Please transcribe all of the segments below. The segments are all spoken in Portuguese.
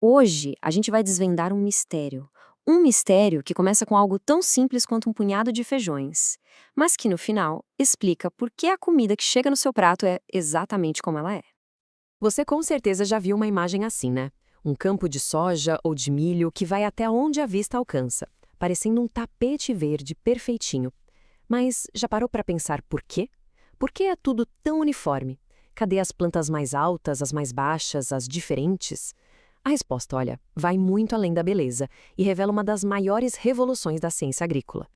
Hoje, a gente vai desvendar um mistério. Um mistério que começa com algo tão simples quanto um punhado de feijões, mas que no final explica por que a comida que chega no seu prato é exatamente como ela é. Você com certeza já viu uma imagem assim, né? Um campo de soja ou de milho que vai até onde a vista alcança, parecendo um tapete verde perfeitinho. Mas já parou para pensar por quê? Por que é tudo tão uniforme? Cadê as plantas mais altas, as mais baixas, as diferentes? A resposta, olha, vai muito além da beleza e revela uma das maiores revoluções da ciência agrícola.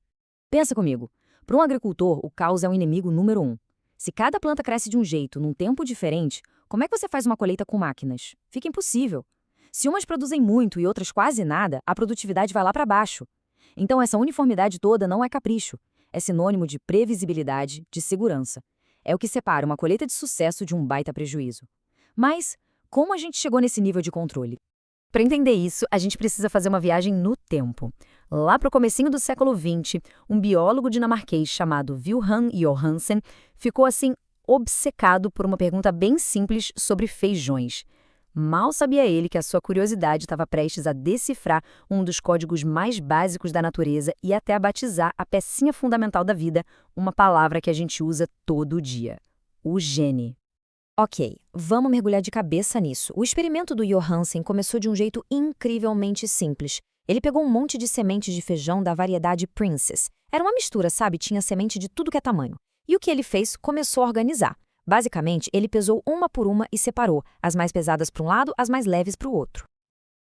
Pensa comigo. Para um agricultor, o caos é o inimigo número um. Se cada planta cresce de um jeito, num tempo diferente, como é que você faz uma colheita com máquinas? Fica impossível. Se umas produzem muito e outras quase nada, a produtividade vai lá para baixo. Então, essa uniformidade toda não é capricho. É sinônimo de previsibilidade, de segurança. É o que separa uma colheita de sucesso de um baita prejuízo. Mas, como a gente chegou nesse nível de controle? Para entender isso, a gente precisa fazer uma viagem no tempo. Lá para o comecinho do século XX, um biólogo dinamarquês chamado Wilhelm Johansen ficou assim obcecado por uma pergunta bem simples sobre feijões. Mal sabia ele que a sua curiosidade estava prestes a decifrar um dos códigos mais básicos da natureza e até a batizar a pecinha fundamental da vida, uma palavra que a gente usa todo dia: o gene. Ok, vamos mergulhar de cabeça nisso. O experimento do Johansen começou de um jeito incrivelmente simples. Ele pegou um monte de sementes de feijão da variedade Princess. Era uma mistura, sabe? Tinha semente de tudo que é tamanho. E o que ele fez? Começou a organizar. Basicamente, ele pesou uma por uma e separou, as mais pesadas para um lado, as mais leves para o outro.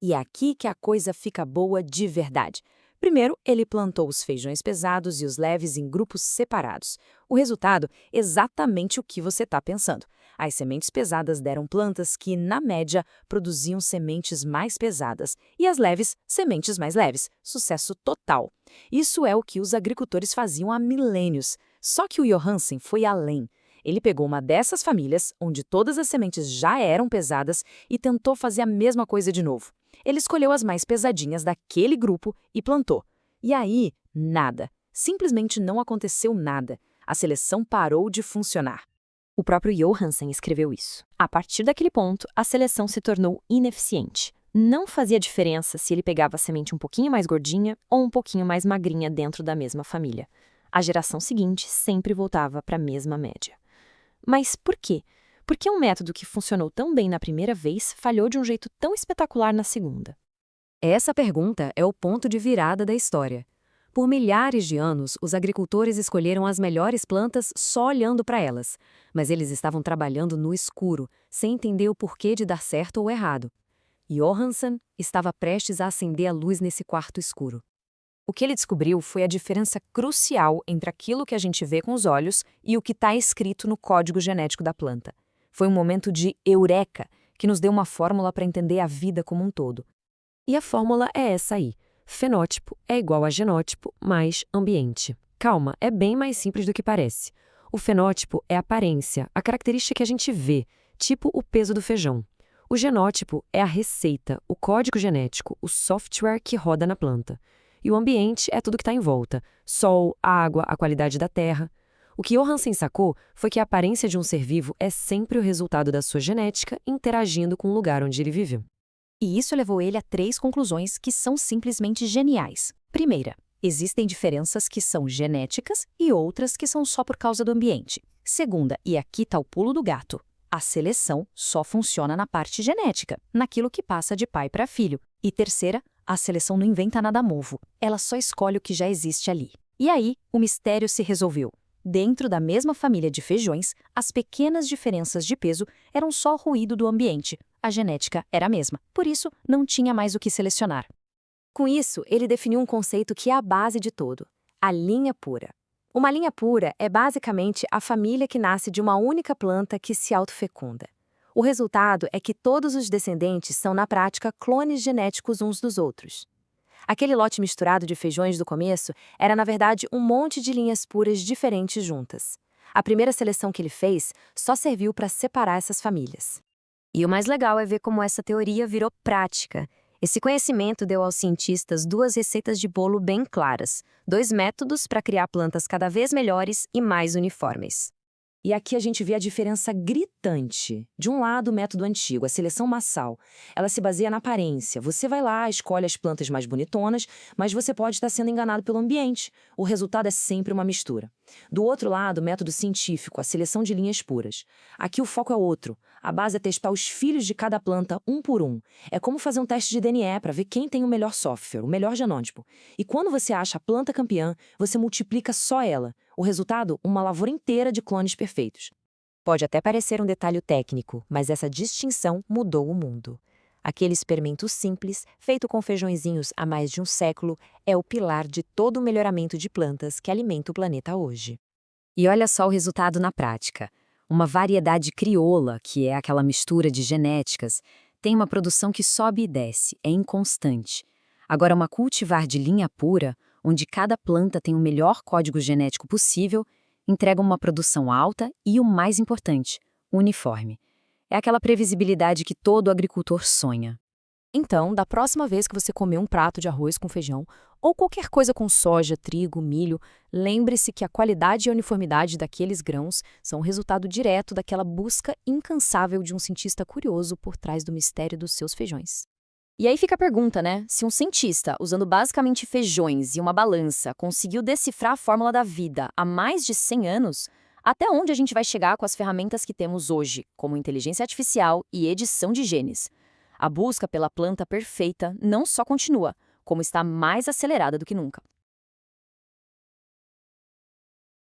E é aqui que a coisa fica boa de verdade. Primeiro, ele plantou os feijões pesados e os leves em grupos separados. O resultado, exatamente o que você está pensando. As sementes pesadas deram plantas que, na média, produziam sementes mais pesadas, e as leves, sementes mais leves. Sucesso total. Isso é o que os agricultores faziam há milênios. Só que o Johansen foi além. Ele pegou uma dessas famílias, onde todas as sementes já eram pesadas, e tentou fazer a mesma coisa de novo. Ele escolheu as mais pesadinhas daquele grupo e plantou. E aí, nada. Simplesmente não aconteceu nada. A seleção parou de funcionar. O próprio Johansen escreveu isso. A partir daquele ponto, a seleção se tornou ineficiente. Não fazia diferença se ele pegava a semente um pouquinho mais gordinha ou um pouquinho mais magrinha dentro da mesma família. A geração seguinte sempre voltava para a mesma média. Mas por quê? Por que um método que funcionou tão bem na primeira vez falhou de um jeito tão espetacular na segunda? Essa pergunta é o ponto de virada da história. Por milhares de anos, os agricultores escolheram as melhores plantas só olhando para elas, mas eles estavam trabalhando no escuro, sem entender o porquê de dar certo ou errado. Johansen estava prestes a acender a luz nesse quarto escuro. O que ele descobriu foi a diferença crucial entre aquilo que a gente vê com os olhos e o que está escrito no código genético da planta. Foi um momento de eureka, que nos deu uma fórmula para entender a vida como um todo. E a fórmula é essa aí. Fenótipo é igual a genótipo mais ambiente. Calma, é bem mais simples do que parece. O fenótipo é a aparência, a característica que a gente vê, tipo o peso do feijão. O genótipo é a receita, o código genético, o software que roda na planta. E o ambiente é tudo que está em volta: sol, água, a qualidade da terra. O que Johansen sacou foi que a aparência de um ser vivo é sempre o resultado da sua genética interagindo com o lugar onde ele viveu. E isso levou ele a 3 conclusões que são simplesmente geniais. Primeira, existem diferenças que são genéticas e outras que são só por causa do ambiente. Segunda, e aqui está o pulo do gato, a seleção só funciona na parte genética, naquilo que passa de pai para filho. E terceira, a seleção não inventa nada novo, ela só escolhe o que já existe ali. E aí, o mistério se resolveu. Dentro da mesma família de feijões, as pequenas diferenças de peso eram só ruído do ambiente. A genética era a mesma, por isso não tinha mais o que selecionar. Com isso, ele definiu um conceito que é a base de tudo: a linha pura. Uma linha pura é basicamente a família que nasce de uma única planta que se autofecunda. O resultado é que todos os descendentes são, na prática, clones genéticos uns dos outros. Aquele lote misturado de feijões do começo era, na verdade, um monte de linhas puras diferentes juntas. A primeira seleção que ele fez só serviu para separar essas famílias. E o mais legal é ver como essa teoria virou prática. Esse conhecimento deu aos cientistas 2 receitas de bolo bem claras, 2 métodos para criar plantas cada vez melhores e mais uniformes. E aqui a gente vê a diferença gritante. De um lado, o método antigo, a seleção massal. Ela se baseia na aparência. Você vai lá, escolhe as plantas mais bonitonas, mas você pode estar sendo enganado pelo ambiente. O resultado é sempre uma mistura. Do outro lado, o método científico, a seleção de linhas puras. Aqui o foco é outro. A base é testar os filhos de cada planta um por um. É como fazer um teste de DNA para ver quem tem o melhor software, o melhor genótipo. E quando você acha a planta campeã, você multiplica só ela. O resultado, uma lavoura inteira de clones perfeitos. Pode até parecer um detalhe técnico, mas essa distinção mudou o mundo. Aquele experimento simples, feito com feijõezinhos há mais de um século, é o pilar de todo o melhoramento de plantas que alimenta o planeta hoje. E olha só o resultado na prática. Uma variedade crioula, que é aquela mistura de genéticas, tem uma produção que sobe e desce, é inconstante. Agora, uma cultivar de linha pura, onde cada planta tem o melhor código genético possível, entrega uma produção alta e, o mais importante, uniforme. É aquela previsibilidade que todo agricultor sonha. Então, da próxima vez que você comer um prato de arroz com feijão, ou qualquer coisa com soja, trigo, milho, lembre-se que a qualidade e a uniformidade daqueles grãos são o resultado direto daquela busca incansável de um cientista curioso por trás do mistério dos seus feijões. E aí fica a pergunta, né? Se um cientista, usando basicamente feijões e uma balança, conseguiu decifrar a fórmula da vida há mais de 100 anos, até onde a gente vai chegar com as ferramentas que temos hoje, como inteligência artificial e edição de genes? A busca pela planta perfeita não só continua, como está mais acelerada do que nunca.